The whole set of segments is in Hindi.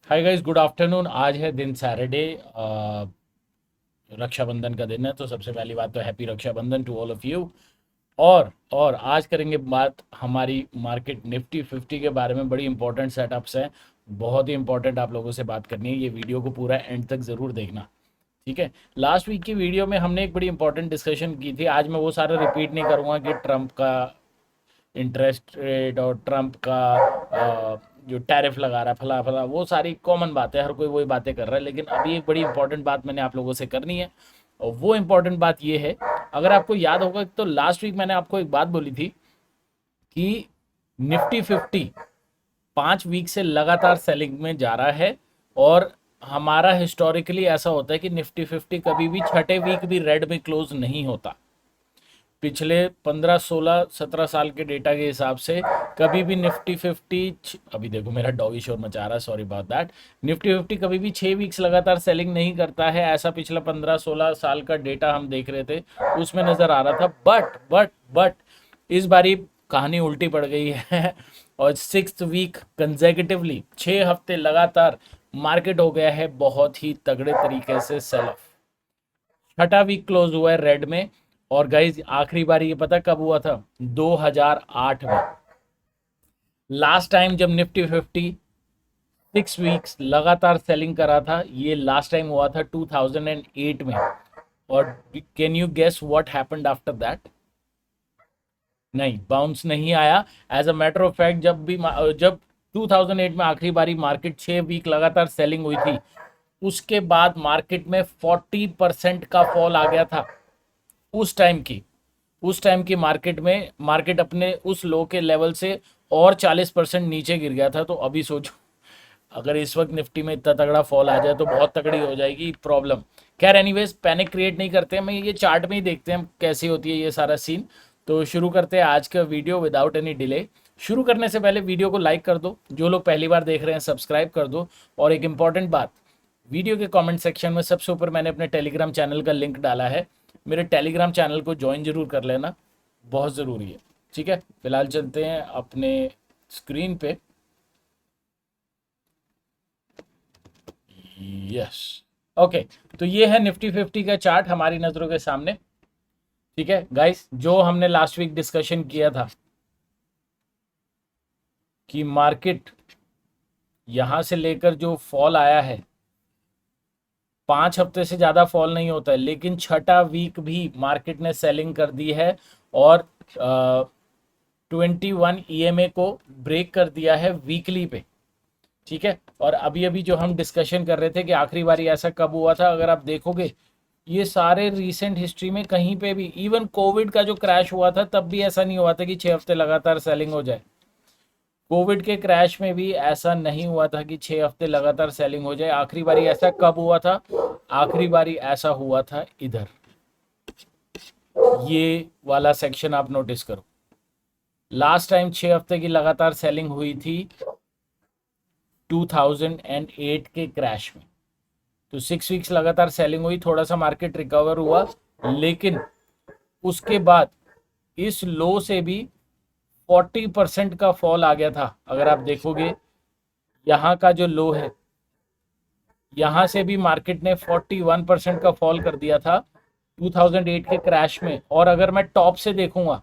Hi guys, good afternoon. आज है दिन सैटरडे, रक्षाबंधन का दिन है। तो सबसे पहली बात तो happy Raksha Bandhan to all of you. और आज करेंगे बात हमारी मार्केट निफ्टी 50 के बारे में। बड़ी इंपॉर्टेंट सेटअप्स हैं, बहुत ही इंपॉर्टेंट आप लोगों से बात करनी है। ये वीडियो को पूरा एंड तक ज़रूर देखना, ठीक है। लास्ट वीक की वीडियो में हमने एक बड़ी इंपॉर्टेंट डिस्कशन की थी। आज मैं वो सारा रिपीट नहीं करूँगा कि ट्रम्प का इंटरेस्ट रेट और ट्रम्प का जो टैरिफ लगा रहा है, फला फला, वो सारी कॉमन बात है, हर कोई वही बातें कर रहा है। लेकिन अभी एक बड़ी इंपॉर्टेंट बात मैंने आप लोगों से करनी है, और वो इंपॉर्टेंट बात ये है। अगर आपको याद होगा तो लास्ट वीक मैंने आपको एक बात बोली थी कि निफ्टी 50 5 वीक से लगातार सेलिंग में जा रहा है। और हमारा हिस्टोरिकली ऐसा होता है कि निफ्टी 50 कभी भी छठे वीक भी रेड में क्लोज नहीं होता। पिछले 15 16 17 साल के डेटा के हिसाब से कभी भी निफ्टी 50, अभी देखो मेरा डॉगी शोर मचा रहा है, सॉरी अबाउट दैट। निफ्टी 50 कभी भी 6 वीक्स लगातार सेलिंग नहीं करता है। ऐसा पिछला 15 16 साल का डेटा हम देख रहे थे, उसमें नजर आ रहा था। बट इस बारी कहानी उल्टी पड़ गई है और 6th वीक कंजेकेटिवली 6 हफ्ते लगातार मार्केट हो गया है बहुत ही तगड़े तरीके से सेल ऑफ। छठा वीक क्लोज हुआ है रेड में। और गाइज आखिरी बार ये पता कब हुआ था? 2008 में। लास्ट टाइम जब निफ्टी 50 6 वीक्स लगातार सेलिंग करा था, ये लास्ट टाइम हुआ था 2008 में। और can you guess what happened after that? नहीं, बाउंस नहीं आया। As a matter of fact, जब 2008 में आखिरी बारी मार्केट 6 वीक लगातार सेलिंग हुई थी, उसके बाद मार्केट में 40% का फॉल आ गया था। उस टाइम की उस टाइम की मार्केट अपने उस लो के लेवल से और 40% नीचे गिर गया था। तो अभी सोचो, अगर इस वक्त निफ्टी में इतना तगड़ा फॉल आ जाए तो बहुत तगड़ी हो जाएगी प्रॉब्लम। खैर एनीवेज, पैनिक क्रिएट नहीं करते हैं, मैं ये चार्ट में ही देखते हैं कैसी होती है ये सारा सीन। तो शुरू करते हैं आज का वीडियो विदाउट एनी डिले। शुरू करने से पहले वीडियो को लाइक कर दो, जो लोग पहली बार देख रहे हैं सब्सक्राइब कर दो। और एक इंपॉर्टेंट बात, वीडियो के कमेंट सेक्शन में सबसे ऊपर मैंने अपने टेलीग्राम चैनल का लिंक डाला है। मेरे टेलीग्राम चैनल को ज्वाइन जरूर कर लेना, बहुत ज़रूरी है। ठीक है, फिलहाल चलते हैं अपने स्क्रीन पे। Yes, okay. तो ये है निफ्टी 50 का चार्ट हमारी नज़रों के सामने। ठीक है गाइस, जो हमने लास्ट वीक डिस्कशन किया था कि मार्केट यहां से लेकर जो फॉल आया है, 5 हफ्ते से ज़्यादा फॉल नहीं होता है, लेकिन छठा वीक भी मार्केट ने सेलिंग कर दी है। और 21 ईएमए को ब्रेक कर दिया है वीकली पे। ठीक है, और अभी अभी जो हम डिस्कशन कर रहे थे कि आखिरी बारी ऐसा कब हुआ था, अगर आप देखोगे ये सारे रीसेंट हिस्ट्री में कहीं पे भी, इवन कोविड का जो क्रैश हुआ था तब भी ऐसा नहीं हुआ था कि 6 हफ्ते लगातार सेलिंग हो जाए। कोविड के क्रैश में भी ऐसा नहीं हुआ था कि 6 हफ्ते लगातार सेलिंग हो जाए। आखिरी बारी ऐसा कब हुआ था? आखिरी बारी ऐसा हुआ था इधर, ये वाला सेक्शन आप नोटिस करो। लास्ट टाइम 6 हफ्ते की लगातार सेलिंग हुई थी 2008 के क्रैश में। तो 6 वीक्स लगातार सेलिंग हुई, थोड़ा सा मार्केट रिकवर हुआ, लेकिन उसके बाद इस लो से भी 40% का फॉल आ गया था। अगर आप देखोगे यहाँ का जो लो है, यहाँ से भी मार्केट ने 41% का फॉल कर दिया था 2008 के क्रैश में। और अगर मैं टॉप से देखूंगा,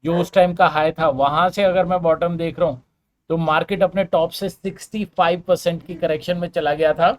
जो उस टाइम का हाई था, वहां से अगर मैं बॉटम देख रहा हूँ, तो मार्केट अपने टॉप से 65% की करेक्शन में चला गया था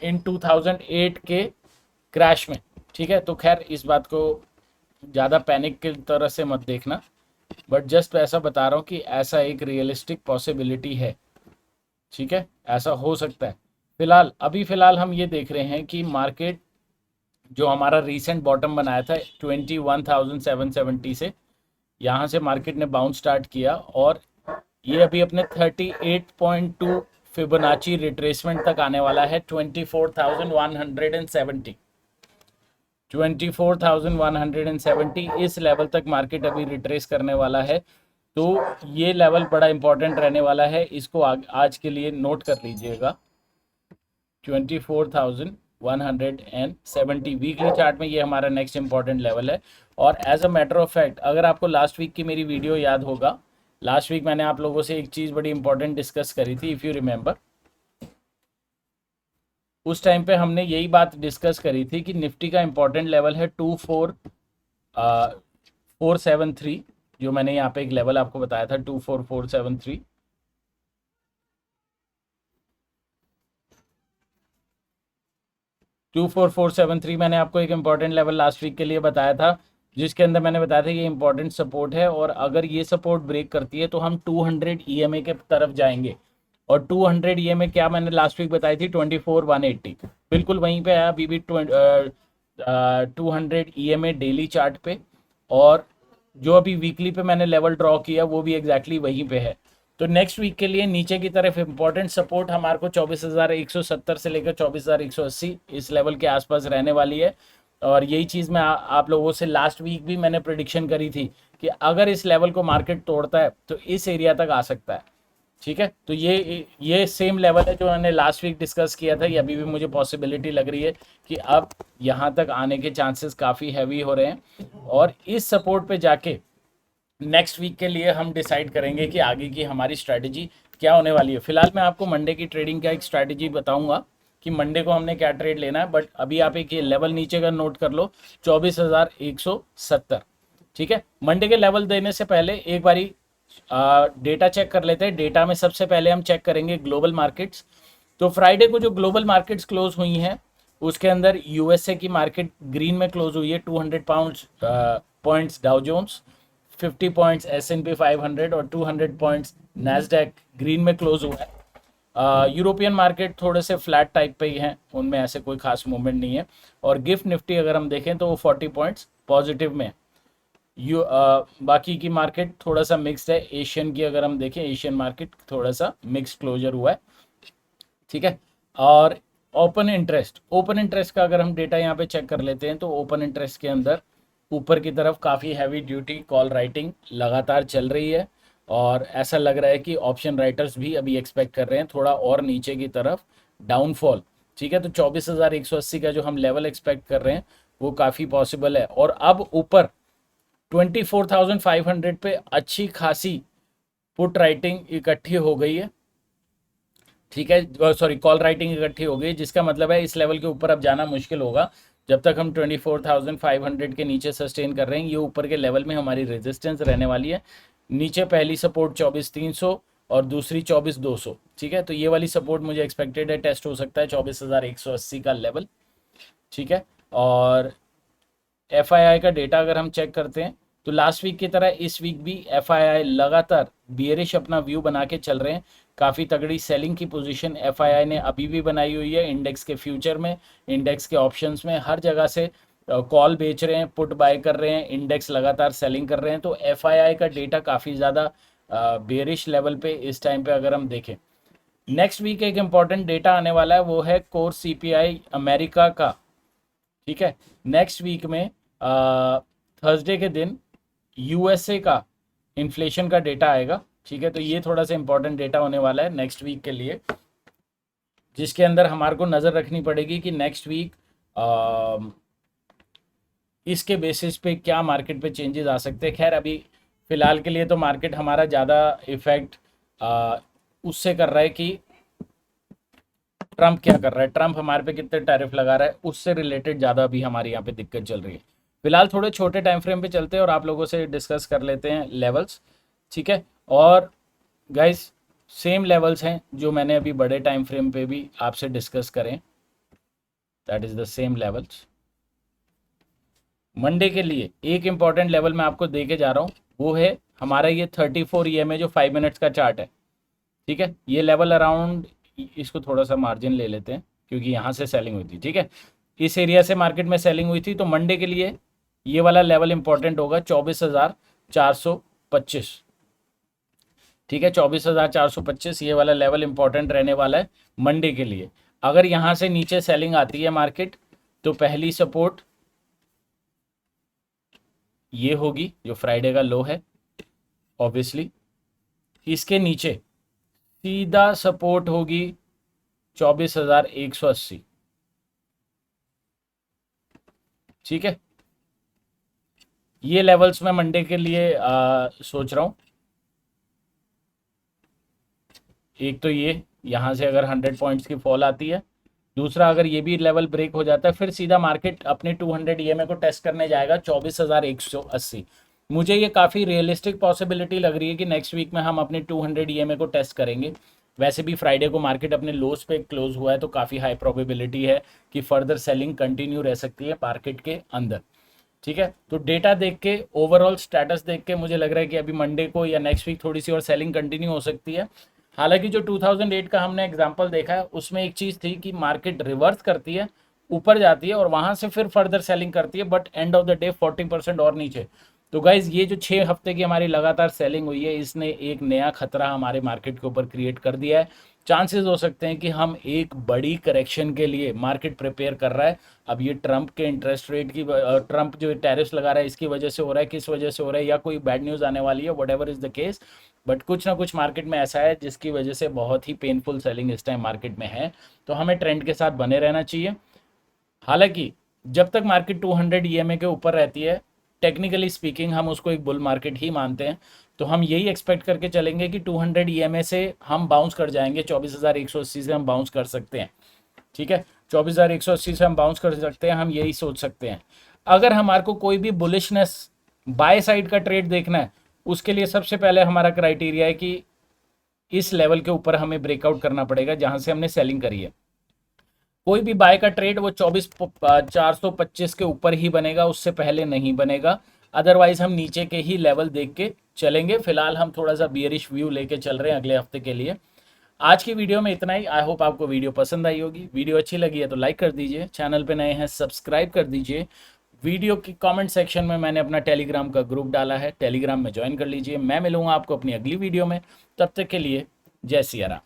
इन 2008 के क्रैश में। ठीक है, तो खैर इस बात को ज़्यादा पैनिक की तरह से मत देखना, बट जस्ट ऐसा बता रहा हूँ कि ऐसा एक रियलिस्टिक पॉसिबिलिटी है। ठीक है, ऐसा हो सकता है। फिलहाल हम ये देख रहे हैं कि मार्केट जो हमारा रीसेंट बॉटम बनाया था 21,770 से, यहाँ से मार्केट ने बाउंस स्टार्ट किया और ये अभी अपने 38.2 फिबोनाची रिट्रेसमेंट तक आने वाला है। 24,170 24,170 इस लेवल तक मार्केट अभी रिट्रेस करने वाला है। तो ये लेवल बड़ा इंपॉर्टेंट रहने वाला है, इसको आज के लिए नोट कर लीजिएगा। 24,170 वीकली चार्ट में ये हमारा नेक्स्ट इंपॉर्टेंट लेवल है। और as a matter of fact, अगर आपको लास्ट वीक की मेरी वीडियो याद होगा, लास्ट वीक मैंने आप लोगों से एक चीज़ बड़ी इंपॉर्टेंट डिस्कस करी थी, इफ़ यू रिमेंबर। उस टाइम पे हमने यही बात डिस्कस करी थी कि निफ्टी का इंपॉर्टेंट लेवल है 24473, जो मैंने यहाँ पे एक लेवल आपको बताया था 24473। 24473 मैंने आपको एक इंपॉर्टेंट लेवल लास्ट वीक के लिए बताया था, जिसके अंदर मैंने बताया था ये इंपॉर्टेंट सपोर्ट है, और अगर ये सपोर्ट ब्रेक करती है तो हम 200 ईएमए के तरफ जाएंगे। और 200 ईएमए क्या मैंने लास्ट वीक बताई थी, 24180, बिल्कुल वहीं पे आया अभी भी 200 ईएमए डेली चार्ट पे, और जो अभी वीकली पे मैंने लेवल ड्रॉ किया वो भी एग्जैक्टली वहीं पे है। तो नेक्स्ट वीक के लिए नीचे की तरफ इंपॉर्टेंट सपोर्ट हमारे को 24,170 से लेकर 24,180 इस लेवल के आसपास रहने वाली है। और यही चीज़ मैं आप लोगों से लास्ट वीक भी मैंने प्रिडिक्शन करी थी कि अगर इस लेवल को मार्केट तोड़ता है तो इस एरिया तक आ सकता है। ठीक है, तो ये सेम लेवल है जो मैंने लास्ट वीक डिस्कस किया था, ये अभी भी मुझे पॉसिबिलिटी लग रही है कि अब यहाँ तक आने के चांसेस काफ़ी हैवी हो रहे हैं। और इस सपोर्ट पे जाके नेक्स्ट वीक के लिए हम डिसाइड करेंगे कि आगे की हमारी स्ट्रैटेजी क्या होने वाली है। फिलहाल मैं आपको मंडे की ट्रेडिंग का एक स्ट्रैटेजी बताऊंगा कि मंडे को हमने क्या ट्रेड लेना है, बट अभी आप एक ये लेवल नीचे का नोट कर लो, 24,170। ठीक है, मंडे के लेवल देने से पहले एक बारी डेटा चेक कर लेते हैं। डेटा में सबसे पहले हम चेक करेंगे ग्लोबल मार्केट्स। तो फ्राइडे को जो ग्लोबल मार्केट्स क्लोज हुई हैं उसके अंदर यूएसए की मार्केट ग्रीन में क्लोज हुई है, 200 points Dow Jones, 50 points S&P 500 और 200 पॉइंट्स नैस्डैक ग्रीन में क्लोज हुआ है। यूरोपियन मार्केट थोड़े से फ्लैट टाइप पे ही हैं, उनमें ऐसे कोई खास मूवमेंट नहीं है। और गिफ्ट निफ्टी अगर हम देखें तो वो 40 पॉइंट्स पॉजिटिव में है। बाकी की मार्केट थोड़ा सा मिक्स्ड है। एशियन की अगर हम देखें, एशियन मार्केट थोड़ा सा मिक्स क्लोजर हुआ है। ठीक है, और ओपन इंटरेस्ट का अगर हम डेटा यहाँ पे चेक कर लेते हैं तो ओपन इंटरेस्ट के अंदर ऊपर की तरफ काफ़ी हैवी ड्यूटी कॉल राइटिंग लगातार चल रही है, और ऐसा लग रहा है कि ऑप्शन राइटर्स भी अभी एक्सपेक्ट कर रहे हैं थोड़ा और नीचे की तरफ डाउनफॉल। ठीक है, तो 24,180 का जो हम लेवल एक्सपेक्ट कर रहे हैं वो काफ़ी पॉसिबल है। और अब ऊपर 24,500 पे अच्छी खासी पुट राइटिंग इकट्ठी हो गई है। ठीक है, सॉरी, कॉल राइटिंग इकट्ठी हो गई, जिसका मतलब है इस लेवल के ऊपर अब जाना मुश्किल होगा। जब तक हम 24,500 के नीचे सस्टेन कर रहे हैं, ये ऊपर के लेवल में हमारी रेजिस्टेंस रहने वाली है। नीचे पहली सपोर्ट 24,300 और दूसरी 24,200। ठीक है, तो ये वाली सपोर्ट मुझे एक्सपेक्टेड है टेस्ट हो सकता है 24,180 का लेवल। ठीक है, और FII का डेटा अगर हम चेक करते हैं तो लास्ट वीक की तरह इस वीक भी FII लगातार बियरिश अपना व्यू बना के चल रहे हैं। काफ़ी तगड़ी सेलिंग की पोजीशन FII ने अभी भी बनाई हुई है, इंडेक्स के फ्यूचर में, इंडेक्स के ऑप्शंस में, हर जगह से कॉल बेच रहे हैं, पुट बाय कर रहे हैं, इंडेक्स लगातार सेलिंग कर रहे हैं। तो FII का डेटा काफ़ी ज़्यादा बेरिश लेवल पे इस टाइम पे अगर हम देखें। नेक्स्ट वीक एक इम्पॉर्टेंट डेटा आने वाला है, वो है कोर CPI अमेरिका का। ठीक है, नेक्स्ट वीक में थर्सडे के दिन USA का इन्फ्लेशन का डेटा आएगा। ठीक है, तो ये थोड़ा सा इंपॉर्टेंट डेटा होने वाला है नेक्स्ट वीक के लिए, जिसके अंदर हमारे को नज़र रखनी पड़ेगी कि नेक्स्ट वीक इसके बेसिस पे क्या मार्केट पे चेंजेस आ सकते हैं। खैर अभी फ़िलहाल के लिए तो मार्केट हमारा ज़्यादा इफेक्ट उससे कर रहा है कि ट्रंप क्या कर रहा है, ट्रंप हमारे पे कितने टैरिफ लगा रहा है, उससे रिलेटेड ज़्यादा अभी हमारे यहाँ पे दिक्कत चल रही है। फिलहाल थोड़े छोटे टाइम फ्रेम पे चलते हैं और आप लोगों से डिस्कस कर लेते हैं लेवल्स। ठीक है, और गाइस सेम लेवल्स हैं जो मैंने अभी बड़े टाइम फ्रेम पे भी आपसे डिस्कस करें, that is the same levels. Monday के लिए एक इंपॉर्टेंट लेवल मैं आपको दे के जा रहा हूँ, वो है हमारा ये 34 EMA जो 5 मिनट्स का चार्ट है। ठीक है, ये लेवल अराउंड, इसको थोड़ा सा मार्जिन ले लेते हैं क्योंकि यहाँ से सेलिंग हुई थी। ठीक है, इस एरिया से मार्केट में सेलिंग हुई थी, तो मंडे के लिए ये वाला लेवल इंपॉर्टेंट होगा 24,425। ठीक है, 24,425 ये वाला लेवल इंपॉर्टेंट रहने वाला है मंडे के लिए। अगर यहाँ से नीचे सेलिंग आती है मार्केट तो पहली सपोर्ट ये होगी जो फ्राइडे का लो है, ऑब्वियसली इसके नीचे सीधा सपोर्ट होगी 24,180। ठीक है, ये लेवल्स मैं मंडे के लिए सोच रहा हूँ। एक तो ये यहाँ से अगर 100 पॉइंट्स की फॉल आती है, दूसरा, अगर ये भी लेवल ब्रेक हो जाता है फिर सीधा मार्केट अपने 200 ईएमए को टेस्ट करने जाएगा 24,180। मुझे ये काफ़ी रियलिस्टिक पॉसिबिलिटी लग रही है कि नेक्स्ट वीक में हम अपने 200 ईएमए को टेस्ट करेंगे। वैसे भी फ्राइडे को मार्केट अपने लोस पे क्लोज हुआ है, तो काफ़ी हाई प्रोबेबिलिटी है कि फर्दर सेलिंग कंटिन्यू रह सकती है मार्केट के अंदर। ठीक है, तो डेटा देख के, ओवरऑल स्टेटस देख के मुझे लग रहा है कि अभी मंडे को या नेक्स्ट वीक थोड़ी सी और सेलिंग कंटिन्यू हो सकती है। हालांकि जो 2008 का हमने एग्जांपल देखा है उसमें एक चीज़ थी कि मार्केट रिवर्स करती है, ऊपर जाती है और वहां से फिर फर्दर सेलिंग करती है, but end of the day 40% और नीचे। तो गाइज ये जो 6 हफ्ते की हमारी लगातार सेलिंग हुई है, इसने एक नया खतरा हमारे मार्केट के ऊपर क्रिएट कर दिया है। चांसेस हो सकते हैं कि हम एक बड़ी करेक्शन के लिए मार्केट प्रिपेयर कर रहा है। अब ये ट्रंप के इंटरेस्ट रेट की, ट्रंप जो टैरिफ्स लगा रहा है इसकी वजह से हो रहा है, किस वजह से हो रहा है, या कोई बैड न्यूज़ आने वाली है, what ever is the case, but कुछ ना कुछ मार्केट में ऐसा है जिसकी वजह से बहुत ही पेनफुल सेलिंग इस टाइम मार्केट में है। तो हमें ट्रेंड के साथ बने रहना चाहिए। हालांकि जब तक मार्केट 200 ईएमए के ऊपर रहती है, टेक्निकली स्पीकिंग हम उसको एक बुल मार्केट ही मानते हैं। तो हम यही एक्सपेक्ट करके चलेंगे कि 200 ईएमए से हम बाउंस कर जाएंगे, 24,180 से हम बाउंस कर सकते हैं। ठीक है, 24,180 से हम बाउंस कर सकते हैं, हम यही सोच सकते हैं। अगर हमारे को कोई भी बुलिशनेस बाय साइड का ट्रेड देखना है, उसके लिए सबसे पहले हमारा क्राइटेरिया है कि इस लेवल के ऊपर हमें ब्रेकआउट करना पड़ेगा जहां से हमने सेलिंग करी है। कोई भी बाय का ट्रेड वो 24,425 के ऊपर ही बनेगा, उससे पहले नहीं बनेगा। अदरवाइज हम नीचे के ही लेवल देख के चलेंगे। फिलहाल हम थोड़ा सा बियरिश व्यू लेके चल रहे हैं अगले हफ्ते के लिए। आज की वीडियो में इतना ही। आई होप आपको वीडियो पसंद आई होगी। वीडियो अच्छी लगी है तो लाइक कर दीजिए, चैनल पे नए हैं सब्सक्राइब कर दीजिए। वीडियो की कमेंट सेक्शन में मैंने अपना टेलीग्राम का ग्रुप डाला है, टेलीग्राम में ज्वाइन कर लीजिए। मैं मिलूंगा आपको अपनी अगली वीडियो में, तब तक के लिए जय सिया राम।